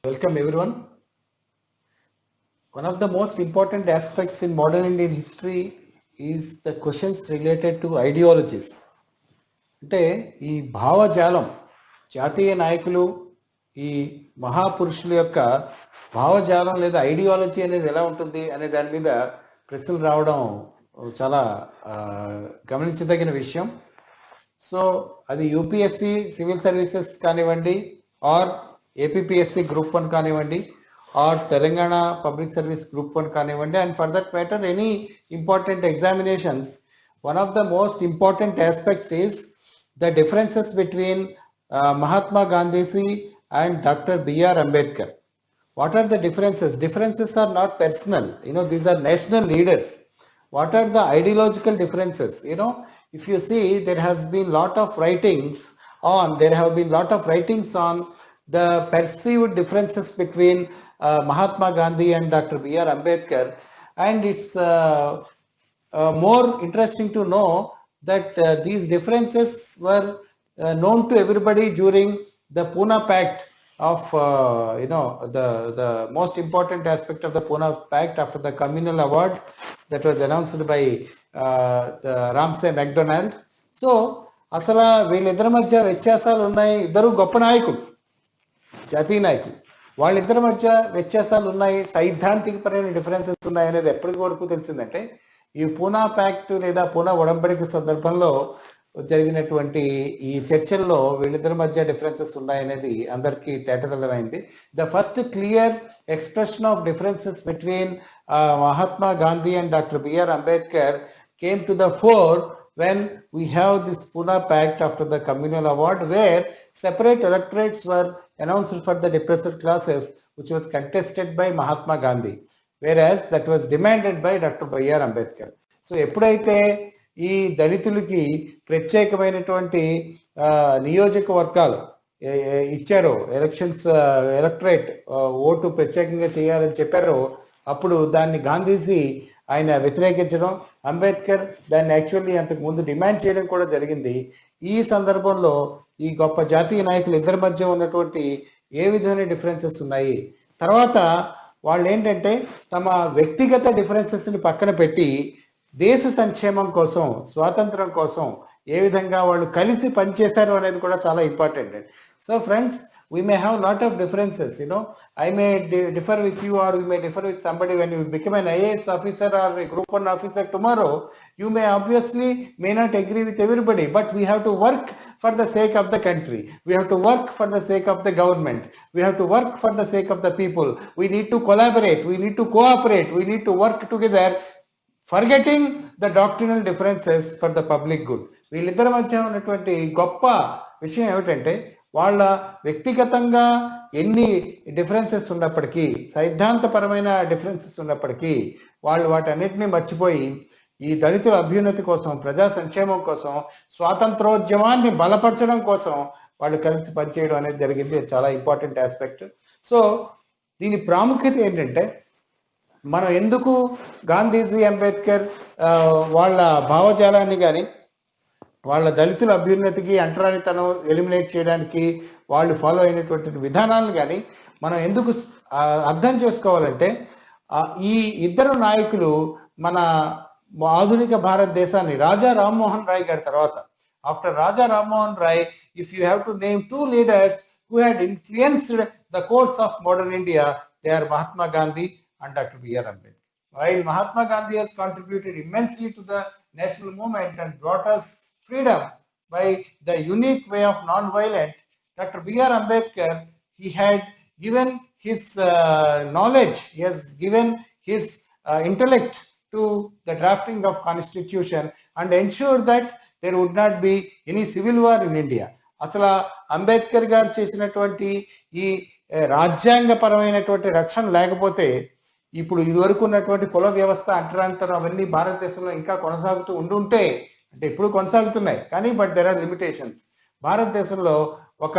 Welcome everyone. One of the most important aspects in modern Indian history is the questions related to ideologies. అంటే ఈ భావజాలం జాతీయ నాయకులు ఈ మహాపురుషుల యొక్క భావజాలం లేదా ఐడియాలజీ అనేది ఎలా ఉంటుంది అనే దాని మీద ప్రశ్నలు రావడం చాలా గమనించదగిన విషయం. సో అది యూపీఎస్సి సివిల్ సర్వీసెస్ కానివ్వండి, ఆర్ ఏపీపీఎస్సి గ్రూప్ 1 కానివ్వండి, or Telangana public service group 1 కానివ్వండి, and for that matter any important examinations, one of the most important aspects is the differences between Mahatma Gandhiji and Dr. B.R. Ambedkar. What are the differences? Differences are not personal. These are national leaders. What are the ideological differences? If you see, there have been lot of writings on the perceived differences between Mahatma Gandhi and Dr. B.R. Ambedkar, and it's more interesting to know that these differences were known to everybody during the Pune Pact of the most important aspect of the Pune Pact after the communal award that was announced by the Ramsay MacDonald. So అసలు వీళ్ళిద్దరి మధ్య వ్యత్యాసాలు ఉన్నాయి. ఇద్దరు గొప్ప నాయకులు, జాతీయ నాయకులు. వాళ్ళిద్దరి మధ్య వ్యత్యాసాలు ఉన్నాయి, సైద్ధాంతికపరమైన డిఫరెన్సెస్ ఉన్నాయి అనేది ఎప్పటి వరకు తెలిసిందంటే ఈ పూనా ప్యాక్ట్ లేదా పూనా ఒడంబడిక సందర్భంలో జరిగినటువంటి ఈ చర్చల్లో వీళ్ళిద్దరి మధ్య డిఫరెన్సెస్ ఉన్నాయనేది అందరికీ తేటతెల్లమైంది. The first clear expression of differences between Mahatma Gandhi and doctor B R Ambedkar came to the fore when we have this Pune Pact after the communal award, where separate electorates were announced for the depressed classes, which was contested by Mahatma Gandhi, whereas that was demanded by Dr. B.R. Ambedkar. So ఎప్పుడైతే ఈ దళితులకి ప్రత్యేకమైనటువంటి నియోజకవర్గాలు ఇచ్చారో, electorate vote ప్రత్యేకంగా చేయాలని చెప్పారో, అప్పుడు దాన్ని గాంధీజీ ఆయన వ్యతిరేకించడం, అంబేద్కర్ దాన్ని యాక్చువల్లీ అంతకు ముందు డిమాండ్ చేయడం కూడా జరిగింది. ఈ సందర్భంలో ఈ గొప్ప జాతీయ నాయకులు ఇద్దరి మధ్య ఉన్నటువంటి ఏ విధమైన డిఫరెన్సెస్ ఉన్నాయి, తర్వాత వాళ్ళు ఏంటంటే తమ వ్యక్తిగత డిఫరెన్సెస్ని పక్కన పెట్టి దేశ సంక్షేమం కోసం, స్వాతంత్రం కోసం ఏ విధంగా వాళ్ళు కలిసి పనిచేశారు అనేది కూడా చాలా important. So friends, we may have a lot of differences. I may differ with you, or you may differ with somebody. When you become an IAS officer or a group 1 officer tomorrow, you may not agree with everybody, but we have to work for the sake of the country. We have to work for the sake of the government. We have to work for the sake of the people. We need to collaborate. We need to cooperate. We need to work together, forgetting the doctrinal differences for the public good. వీళ్ళిద్దరి మధ్య ఉన్నటువంటి గొప్ప విషయం ఏమిటంటే, వాళ్ళ వ్యక్తిగతంగా ఎన్ని differences ఉన్నప్పటికీ, సైద్ధాంతపరమైన డిఫరెన్సెస్ ఉన్నప్పటికీ, వాళ్ళు వాటన్నిటినీ మర్చిపోయి ఈ దళితుల అభ్యున్నతి కోసం, ప్రజా సంక్షేమం కోసం, స్వాతంత్రోద్యమాన్ని బలపరచడం కోసం వాళ్ళు కలిసి పనిచేయడం అనేది జరిగింది. చాలా ఇంపార్టెంట్ ఆస్పెక్ట్. సో దీని ప్రాముఖ్యత ఏంటంటే, మనం ఎందుకు గాంధీజీ, అంబేద్కర్ వాళ్ళ భావజాలాన్ని కానీ, వాళ్ళ దళితుల అభ్యున్నతికి, అంటరానితనం ఎలిమినేట్ చేయడానికి వాళ్ళు ఫాలో అయినటువంటి విధానాలను కానీ మనం ఎందుకు అర్థం చేసుకోవాలంటే, ఈ ఇద్దరు నాయకులు మన ఆధునిక భారతదేశాన్ని రాజా రామ్మోహన్ రాయ్ గారి తర్వాత, after Raja Rammohan Roy, if you have to name 2 leaders who had influenced the course of modern India, they are Mahatma Gandhi and Dr. B.R. Ambedkar. While Mahatma Gandhi has contributed immensely to the national movement and brought us freedom by the unique way of non-violent, Dr. B.R. Ambedkar, he had given his knowledge, he has given his intellect to the drafting of constitution and ensured that there would not be any civil war in India. అసలు అంబేద్కర్ గారు చేసినటువంటి ఈ రాజ్యాంగపరమైనటువంటి రక్షణ లేకపోతే ఇప్పుడు ఇదివరకు ఉన్నటువంటి కుల వ్యవస్థ, అంటరానితనం అవన్నీ భారతదేశంలో ఇంకా కొనసాగుతూ ఉండుంటే, అంటే ఇప్పుడు కొనసాగుతున్నాయి కానీ బట్ దెర్ ఆర్ లిమిటేషన్స్. భారతదేశంలో ఒక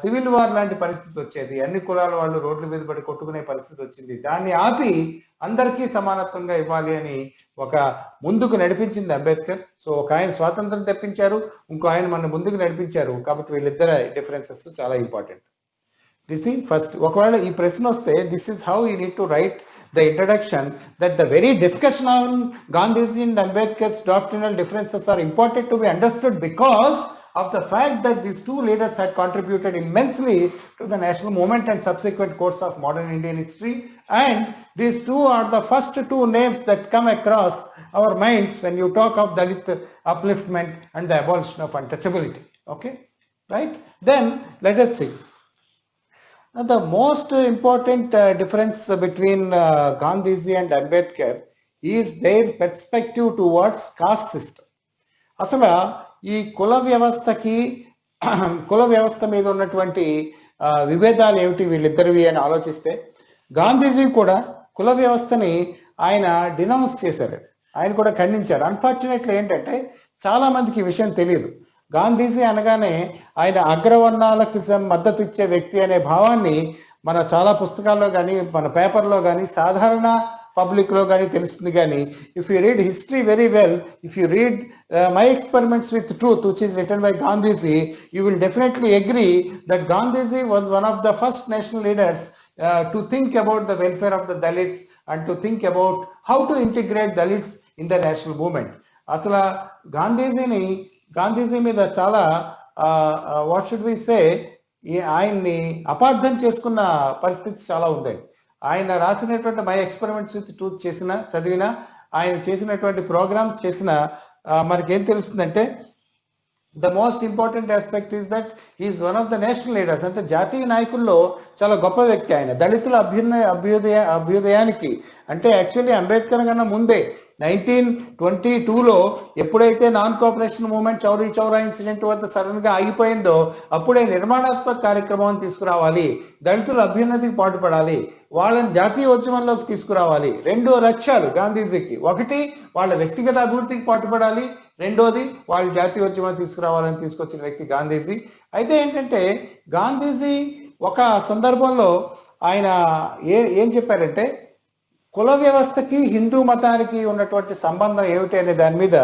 సివిల్ వార్ లాంటి పరిస్థితి వచ్చేది, అన్ని కులాల వాళ్ళు రోడ్ల మీద పడి కొట్టుకునే పరిస్థితి వచ్చింది. దాన్ని ఆపి అందరికీ సమానత్వంగా ఇవ్వాలి అని ఒక ముందుకు నడిపించింది అంబేద్కర్. సో ఒక ఆయన స్వాతంత్రం తెప్పించారు, ఇంకో ఆయన మన ముందుకు నడిపించారు. కాబట్టి వీళ్ళిద్దరు డిఫరెన్సెస్ చాలా ఇంపార్టెంట్. This is first. ఒకవేళ ఈ ప్రశ్న వస్తే this is how you need to write the introduction, that the very discussion on Gandhiji and Ambedkar's doctrinal differences are important to be understood because of the fact that these two leaders had contributed immensely to the national movement and subsequent course of modern Indian history, and these two are the first two names that come across our minds when you talk of Dalit upliftment and the abolition of untouchability. Okay, right? Then let us see. The most important difference between Gandhiji and Ambedkar is their perspective towards caste system. అసలు ఈ కుల వ్యవస్థ మీద ఉన్నటువంటి విభేదాలు ఏమిటి వీళ్ళిద్దరివి అని ఆలోచిస్తే, గాంధీజీ కూడా కుల వ్యవస్థని ఆయన డినౌన్స్ చేశారు, ఆయన కూడా ఖండించారు. అన్ఫార్చునేట్లీ ఏంటంటే చాలా మందికి ఈ విషయం తెలియదు. గాంధీజీ అనగానే ఆయన అగ్రవర్ణాలకు మద్దతు ఇచ్చే వ్యక్తి అనే భావాన్ని మన చాలా పుస్తకాల్లో కానీ మన పేపర్లో కానీ సాధారణ పబ్లిక్లో కానీ తెలుస్తుంది. కానీ if you read history very well, if you read my experiments with truth which is written by Gandhiji, you will definitely agree that Gandhiji was one of the first national leaders to think about the welfare of the Dalits and to think about how to integrate Dalits in the national movement. అసలు గాంధీజీ మీద చాలా what should we సే, ఆయన్ని అపార్థం చేసుకున్న పరిస్థితి చాలా ఉండేది. ఆయన రాసినటువంటి మై ఎక్స్పెరిమెంట్స్ విత్ ట్రూత్ చదివిన, ఆయన చేసినటువంటి ప్రోగ్రామ్స్ చేసిన మనకేం తెలుస్తుందంటే, the most important aspect is that is one of the national leaders. అంటే జాతీయ నాయకుల్లో చాలా గొప్ప వ్యక్తి ఆయన. దళితుల అభ్యుదయానికి అంటే యాక్చువల్లీ అంబేద్కర్ కన్నా ముందే 1922లో ఎప్పుడైతే non cooperation movement Chauri Chaura incident వద్ద సడన్ గా ఆగిపోయిందో, అప్పుడే నిర్మాణాత్మక కార్యక్రమాన్ని తీసుకురావాలి, దళితుల అభ్యున్నతికి పాటుపడాలి, వాళ్ళని జాతీయ ఉద్యమంలోకి తీసుకురావాలి. 2 లక్ష్యాలు గాంధీజీకి. ఒకటి వాళ్ళ వ్యక్తిగత అభివృద్ధికి పాటుపడాలి, రెండోది వాళ్ళ జాతీయ ఉద్యమం తీసుకురావాలని తీసుకొచ్చిన వ్యక్తి గాంధీజీ. అయితే ఏంటంటే గాంధీజీ ఒక సందర్భంలో ఆయన ఏం చెప్పారంటే, కుల వ్యవస్థకి హిందూ మతానికి ఉన్నటువంటి సంబంధం ఏమిటి అనే దాని మీద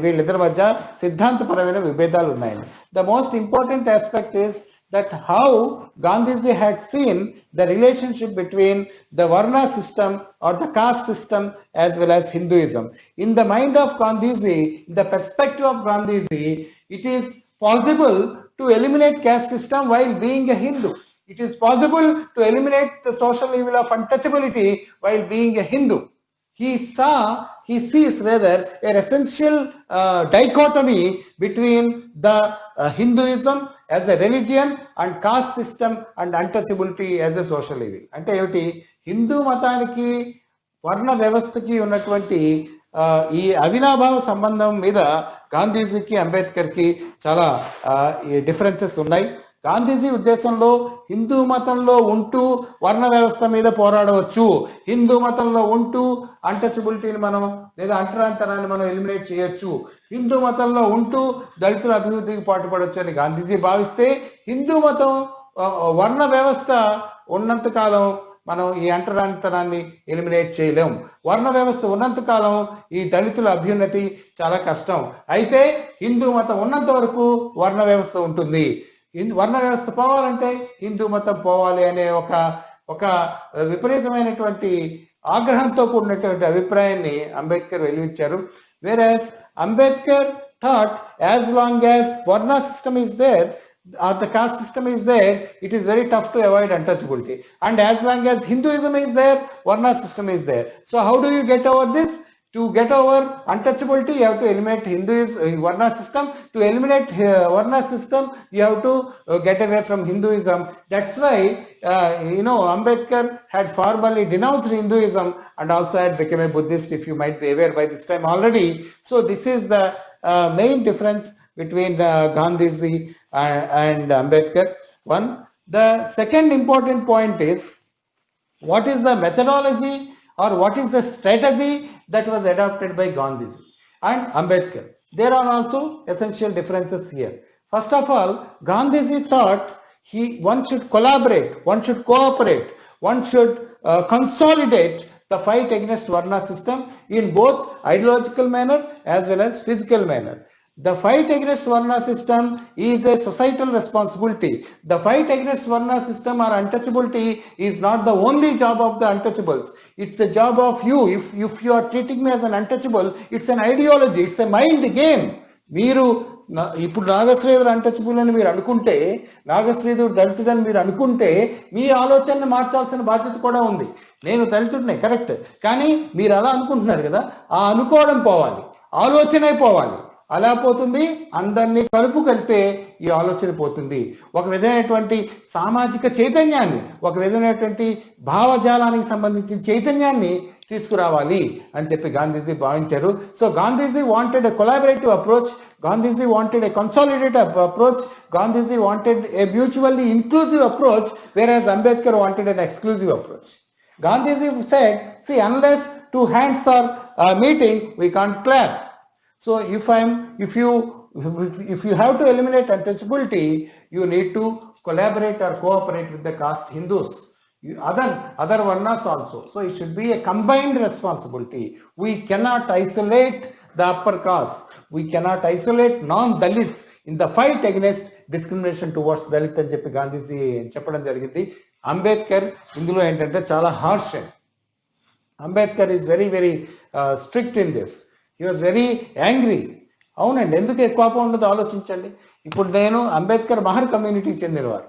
వీళ్ళిద్దరి మధ్య సిద్ధాంతపరమైన విభేదాలు ఉన్నాయని. The most important aspect is that how Gandhiji had seen the relationship between the Varna system or the caste system as well as Hinduism. In the mind of Gandhiji, in the perspective of Gandhiji, it is possible to eliminate caste system while being a Hindu. It is possible to eliminate the social evil of untouchability while being a Hindu. He sees rather an essential dichotomy between the Hinduism as a religion and caste system and untouchability as a social evil. అంటే ఏమిటి, హిందూ మతానికి వర్ణ వ్యవస్థకి ఉన్నటువంటి ఈ అవినాభావ సంబంధం మీద గాంధీజీకి అంబేద్కర్కి చాలా డిఫరెన్సెస్ ఉన్నాయి. గాంధీజీ ఉద్దేశంలో హిందూ మతంలో ఉంటూ వర్ణ వ్యవస్థ మీద పోరాడవచ్చు, హిందూ మతంలో ఉంటూ అన్టచబిలిటీని మనం లేదా అంటరాంతరాన్ని మనం ఎలిమినేట్ చేయొచ్చు, హిందూ మతంలో ఉంటూ దళితుల అభివృద్ధికి పాటుపడవచ్చు అని గాంధీజీ భావిస్తే, హిందూ మతం వర్ణ వ్యవస్థ ఉన్నంతకాలం మనం ఈ అంటరాంతరాన్ని ఎలిమినేట్ చేయలేం, వర్ణ వ్యవస్థ ఉన్నంతకాలం ఈ దళితుల అభ్యున్నతి చాలా కష్టం. అయితే హిందూ మతం ఉన్నంత వరకు వర్ణ వ్యవస్థ ఉంటుంది, వర్ణ వ్యవస్థ పోవాలంటే హిందూ మతం పోవాలి అనే ఒక విపరీతమైనటువంటి ఆగ్రహంతో కూడినటువంటి అభిప్రాయాన్ని Ambedkar వెలివించారు. Whereas Ambedkar thought as long as Varna system is there or the caste system is there, it is very tough to avoid untouchability. And as long as Hinduism is there, Varna system is there. So how do you get over this? To get over untouchability, you have to eliminate Hinduism, Varna system. To eliminate Varna system, you have to get away from Hinduism. That's why, Ambedkar had formally denounced Hinduism and also had become a Buddhist, if you might be aware by this time already. So this is the main difference between Gandhiji and Ambedkar. One. The second important point is, what is the methodology or what is the strategy that was adopted by Gandhiji and Ambedkar? There are also essential differences here. First of all, Gandhiji thought one should collaborate, one should cooperate, one should consolidate the fight against Varna system in both ideological manner as well as physical manner. The fight against Varna system is a societal responsibility. The fight against Varna system or untouchability is not the only job of the untouchables. It's a job of you. If you are treating me as an untouchable, it's an ideology, it's a mind game. మీరు ఇప్పుడు నాగశ్రీధర్ untouchable అని మీరు అనుకుంటే, నాగశ్రీధర్ దళితుడని మీరు అనుకుంటే, మీ ఆలోచనను మార్చాల్సిన బాధ్యత కూడా ఉంది. నేను దళితుడినే కరెక్ట్, కానీ మీరు అలా అనుకుంటున్నారు కదా, ఆ అనుకోవడం పోవాలి, ఆలోచనే పోవాలి. అలా పోతుంది, అందరినీ కలుపు కలిపితే ఈ ఆలోచన పోతుంది. ఒక విధమైనటువంటి సామాజిక చైతన్యాన్ని, ఒక విధమైనటువంటి భావజాలానికి సంబంధించిన చైతన్యాన్ని తీసుకురావాలి అని చెప్పి గాంధీజీ భావించారు. So Gandhiji wanted a collaborative approach, Gandhiji wanted a consolidative approach, Gandhiji wanted a mutually inclusive approach, whereas Ambedkar wanted an exclusive approach. Gandhiji said, see, unless two hands are meeting, we can't clap. So if you have to eliminate untouchability, you need to collaborate or cooperate with the caste Hindus, other varnas also. So it should be a combined responsibility. We cannot isolate the upper caste. We cannot isolate non-Dalits in the fight against discrimination towards Dalit అని చెప్పి గాంధీజీ చెప్పడం జరిగింది. అంబేద్కర్ ఇందులో ఏంటంటే చాలా harsh. Ambedkar is very very strict in this. He was very angry. అవునండి, ఎందుకు ఎక్కువ కోపం ఉండదు ఆలోచించండి. ఇప్పుడు నేను అంబేద్కర్ మహర్ కమ్యూనిటీకి చెందినవారు.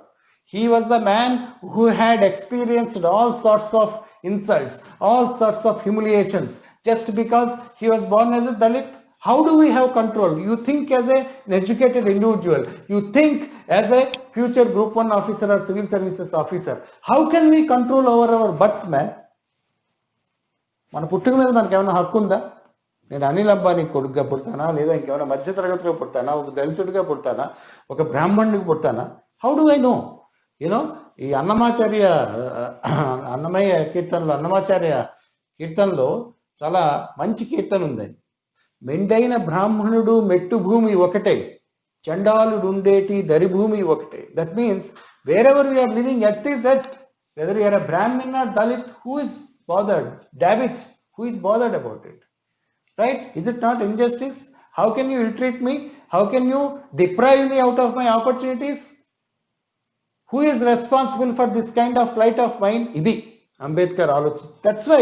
He was the man who had experienced all sorts of insults, all sorts of humiliations, just because he was born as a Dalit. How do we have control? You think as an educated individual, you think as a future group 1 officer or civil services officer. How can we control over our birth, man? మన పుట్టుక మీద మనకి ఏమైనా హక్కు ఉందా? నేను అనిల్ అంబానీ కొడుకుగా పుడతానా, లేదా ఇంకేమైనా మధ్యతరగతిలో పుడతానా, ఒక దళితుడిగా పుడతానా, ఒక బ్రాహ్మణుడికి పుడతానా? How do I know? You know, ఈ అన్నమయ్య అన్నమాచార్య కీర్తనలో చాలా మంచి కీర్తన ఉందండి. మెండైన బ్రాహ్మణుడు మెట్టు భూమి ఒకటే, చండాలుడు ఉండేటి దరిభూమి ఒకటే. That means wherever we are living earth is earth, whether you are a Brahmin or Dalit, who is bothered? Dalit, who is bothered about it? Right? Is it not injustice? How can you ill-treat me? How can you deprive me out of my opportunities? Who is responsible for this kind of plight of mine? Idi Ambedkar alochi. That's why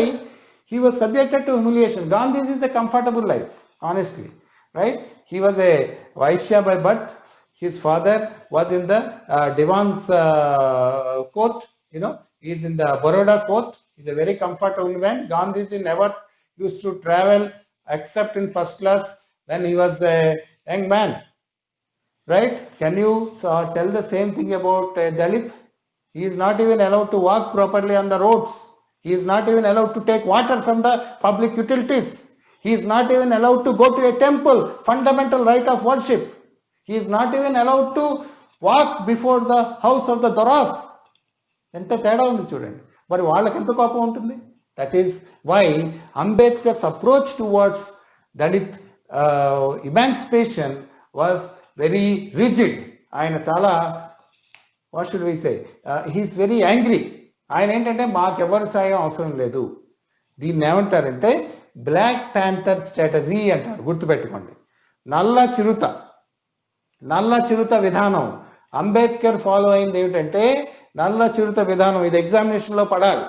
he was subjected to humiliation. Gandhiji is a comfortable life, honestly, right? He was a Vaishya by birth. His father was in the Divan's court, you know, he is in the Baroda court. He is a very comfortable man. Gandhiji never used to travel except in first class when he was a young man, right? Can you tell the same thing about Dalit? He is not even allowed to walk properly on the roads. He is not even allowed to take water from the public utilities. He is not even allowed to go to a temple, fundamental right of worship. He is not even allowed to walk before the house of the Doras. ఎంత తేడా ఉంది చూడండి. మరి వాళ్ళకి ఎంత కోపం ఉంటుంది? That is why Ambedkar's approach towards Dalit emancipation was very rigid. ఆయన చాలా, what should we say, he is very angry. ఆయన ఏంటంటే మాకెవరి సాయం అవసరం లేదు. దీన్ని ఏమంటారంటే బ్లాక్ ప్యాంథర్ స్ట్రాటజీ అంటారు, గుర్తుపెట్టుకోండి. నల్ల చిరుత విధానం అంబేద్కర్ ఫాలో అయింది ఏమిటంటే నల్ల చిరుత విధానం. ఇది ఎగ్జామినేషన్లో పడాలి.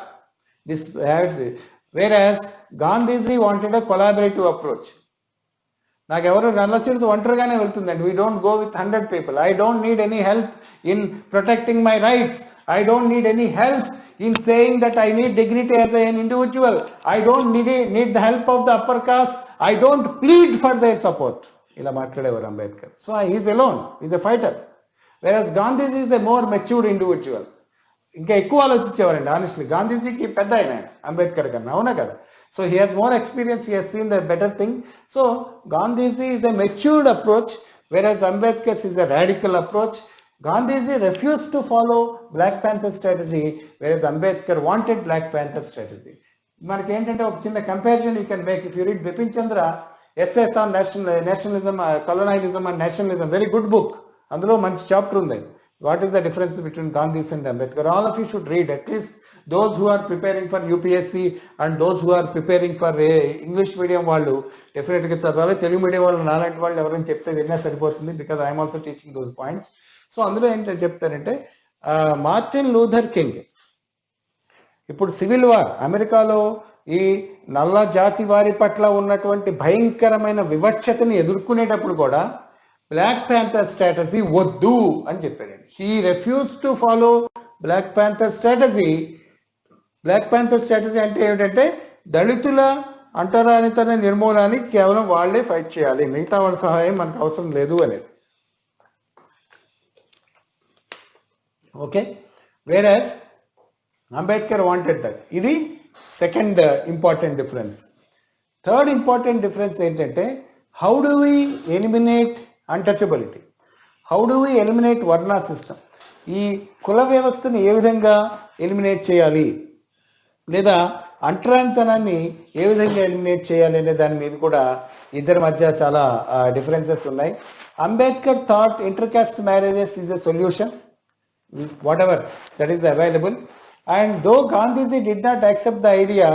This whereas Gandhiji wanted a collaborative approach. నాకెవరు నల్ల చిరుత ఒంటరిగానే వెళ్తుందండి. We don't go with 100 people. I don't need any help in protecting my rights. I don't need any help in saying that I need dignity as an individual. I don't need the help of the upper caste. I don't plead for their support. ఇలా మాట్లాడేవారు Ambedkar. So he is alone. He is a fighter. Whereas Gandhiji is a more matured individual. ఇంకా ఎక్కువ ఆలోచించేవారండి honestly. గాంధీజీకి పెద్ద ఆయన అంబేద్కర్ కన్నా, అవునా కదా? So he has more experience, he has seen the better thing. So Gandhiji is a matured approach, whereas Ambedkar is a radical approach. Gandhiji refused to follow Black Panther strategy, whereas Ambedkar wanted Black Panther strategy. మనకి ఏంటంటే ఒక చిన్న comparison you can make if you read Bipin Chandra ఎస్ఎస్ on nationalism, colonialism and nationalism, very good book. అందులో మంచి chapter ఉంది, what is the difference between Gandhi's and Ambedkar. All of you should read at least those who are preparing for UPSC and those who are preparing for English medium వాళ్ళు డెఫినెట్గా చదవాలి. Telugu medium వాళ్ళు నాలాంటి వాళ్ళు ఎవరైనా చెప్తే విన్నా సరిపోతుంది, because I'm also teaching those points. So అందులో ఏంటంటే చెప్తారంటే మార్టిన్ లూథర్ కింగ్ ఇప్పుడు సివిల్ వార్ అమెరికాలో ఈ నల్ల జాతి వారి పట్ల ఉన్నటువంటి భయంకరమైన వివక్షతని ఎదుర్కొనేటప్పుడు కూడా బ్లాక్ ప్యాంథర్ స్ట్రాటజీ వద్దు అని చెప్పాడు. He refuse to follow black panther strategy. Black panther strategy అంటే ఏమిటంటే దళితుల అంటరానితన నిర్మూలనానికి కేవలం వాళ్లే ఫైట్ చేయాలి, మిగతా వాళ్ళ సహాయం మనకు అవసరం లేదు అనేది. Okay, whereas Ambedkar wanted that. ఇది second important difference. Third important difference ఏంటంటే how do we eliminate untouchability, how do we eliminate varna system. ఈ కుల వ్యవస్థని ఏ విధంగా ఎలిమినేట్ చేయాలి, లేదా అంటరానితనాన్ని ఏ విధంగా ఎలిమినేట్ చేయాలి అనే దాని మీద కూడా ఇద్దరి మధ్య చాలా డిఫరెన్సెస్ ఉన్నాయి. Ambedkar thought intercaste marriages is a solution, whatever that is available, and though Gandhiji did not accept the idea,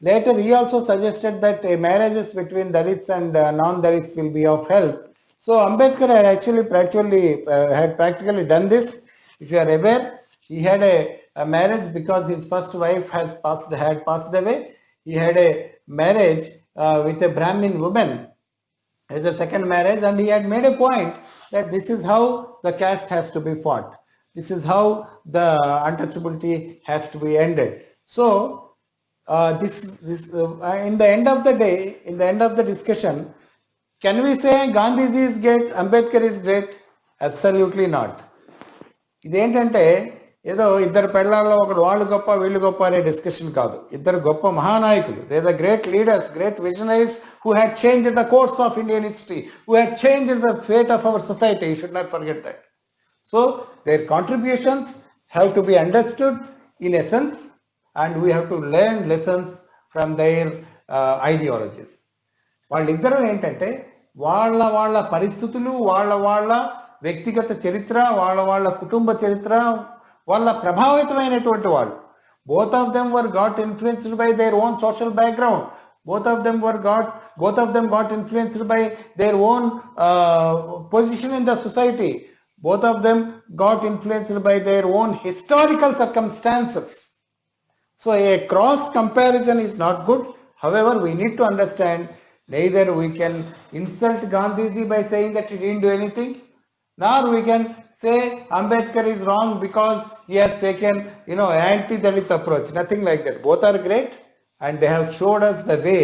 later he also suggested that marriages between Dalits and non-Dalits will be of help. So Ambedkar had actually practically done this. If you are aware, he had a marriage because his first wife had passed away. He had a marriage with a Brahmin woman as a second marriage, and he had made a point that this is how the caste has to be fought. This is how the untouchability has to be ended. So in the end of the day, in the end of the discussion, can we say Gandhiji is great, Ambedkar is great? Absolutely not. ఇదేంటంటే ఏదో ఇద్దరు పెళ్ళాల్లో ఒకరు వాళ్ళు గొప్ప వీళ్ళు గొప్ప అనే discussion కాదు. ఇద్దరు గొప్ప మహానాయకులు, they are the great leaders, great visionaries who had changed the course of Indian history, who had changed the fate of our society. You should not forget that. So their contributions have to be understood in essence, and we have to learn lessons from their ideologies. వాళ్ళిద్దరూ ఏంటంటే వాళ్ళ పరిస్థితులు, వాళ్ళ వ్యక్తిగత చరిత్ర, వాళ్ళ కుటుంబ చరిత్ర వాళ్ళ ప్రభావితమైనటువంటి వాళ్ళు. Both of them got influenced by their own social background. Both of them got influenced by their own position in the society. Both of them got influenced by their own historical circumstances. So a cross comparison is not good. However, we need to understand neither we can insult Gandhiji by saying that he didn't do anything, nor we can say Ambedkar is wrong because he has taken, anti-Dalit approach. Nothing like that. Both are great, and they have showed us the way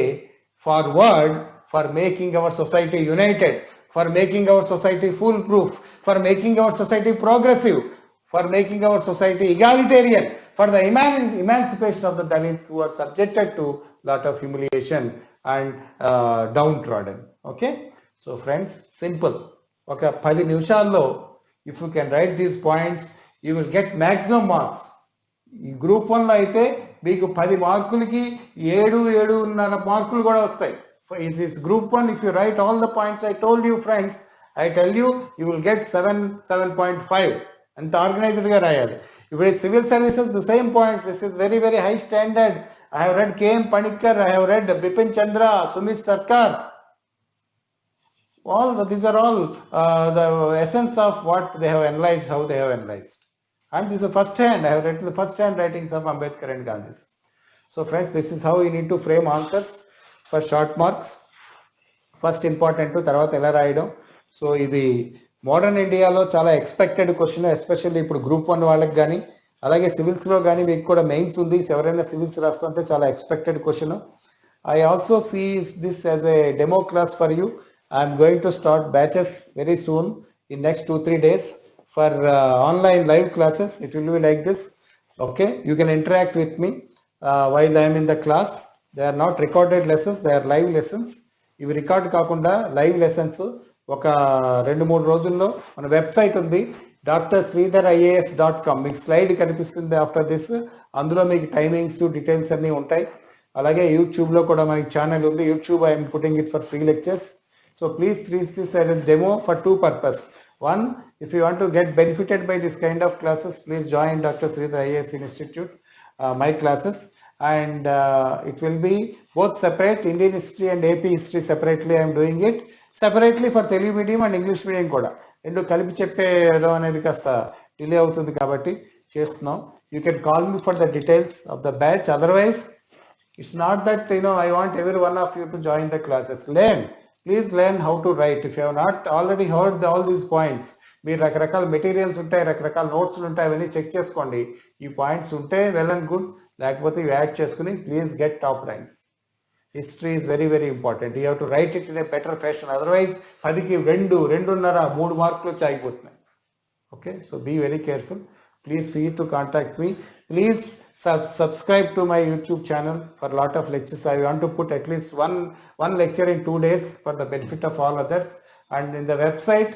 forward for making our society united, for making our society foolproof, for making our society progressive, for making our society egalitarian, for the emancipation of the Dalits who are subjected to lot of humiliation and downtrodden. Okay, so friends, simple. Okay, 10 నిమిషాల్లో if you can write these points, you will get maximum marks. ఈ group 1లో అయితే మీకు 10 మార్కులకి 7.5 మార్కులు కూడా వస్తాయి. It is group 1. If you write all the points I told you, friends, I tell you, you will get 7.5. అంత organised గా రాయాలి. ఇప్పుడు civil services the same points. This is very very high standard. I have read K.M. Panikkar, I have read Bipin Chandra, Sumit Sarkar. These are all the essence of what they have analyzed, how they have analyzed. And this is first hand. I have read the first hand writings of Ambedkar and Gandhi. So friends, this is how you need to frame answers for short marks. First important to తర్వాత ఎలా రాయడం. So ఇది modern ఇండియాలో చాలా expected question, especially ఇప్పుడు group 1 వాళ్ళకి కానీ అలాగే సివిల్స్లో కానీ మీకు కూడా మెయిన్స్ ఉంది. ఎవరైనా సివిల్స్ రాస్తుంటే చాలా expected question. I also see this as a demo class for you. I'm going to start batches very soon in next 2-3 days for online live classes. It will be like this. Okay, you can interact with me while I'm in the class. They are not recorded lessons, they are live lessons. ఇవి record కాకుండా live lessons ఒక 2-3 రోజుల్లో మన website ఉంది, drsridharias.com. మీకు slide కనిపిస్తుంది after this. అందులో మీకు టైమింగ్స్, డీటెయిల్స్ అన్నీ ఉంటాయి. అలాగే యూట్యూబ్లో కూడా మనకి ఛానల్ ఉంది. YouTube I'm putting it for free lectures. So please treat this as a demo for 2 purposes. One, if you want to get benefited by this kind of classes, please join Dr. Sridhar IAS Institute. my classes, and it will be both separate, Indian history and AP history separately. I am doing it separately for Telugu medium and English medium కూడా రెండు కలిపి చెప్పేదో అనేది కాస్త delay అవుతుంది కాబట్టి చేస్తున్నాం. You can call me for the details of the batch. Otherwise, it's not that I want every one of you to join the classes. Please learn how to write. If you have not already heard all these points, మీరు రకరకాల materials ఉంటాయి, రకరకాల నోట్స్లు ఉంటాయి, అవన్నీ check చేసుకోండి. ఈ points ఉంటే వెల్ అండ్ గుడ్, లేకపోతే ఇవి యాడ్ చేసుకుని please get top ranks. History is very very important. You have to write it in a better fashion. Otherwise 10కి 2, 2.5, 3 మార్కులు వచ్చి ఆగిపోతున్నాయి. Okay, so be very careful. Please feel to contact me. Please subscribe to my YouTube channel for a lot of lectures. I want to put at least one lecture in 2 days for the benefit of all others. And in the website,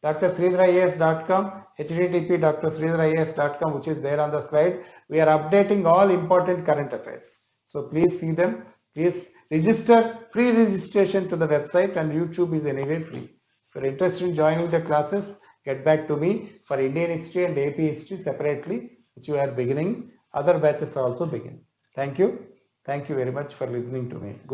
drsridharias.com, http drsridharias.com, which is there on the slide, we are updating all important current affairs. So please see them. Please register, free registration to the website, and YouTube is anyway free. If you are interested in joining the classes, get back to me for Indian history and AP history separately, which you are beginning. Other batches also begin. Thank you. Thank you very much for listening to me. Good.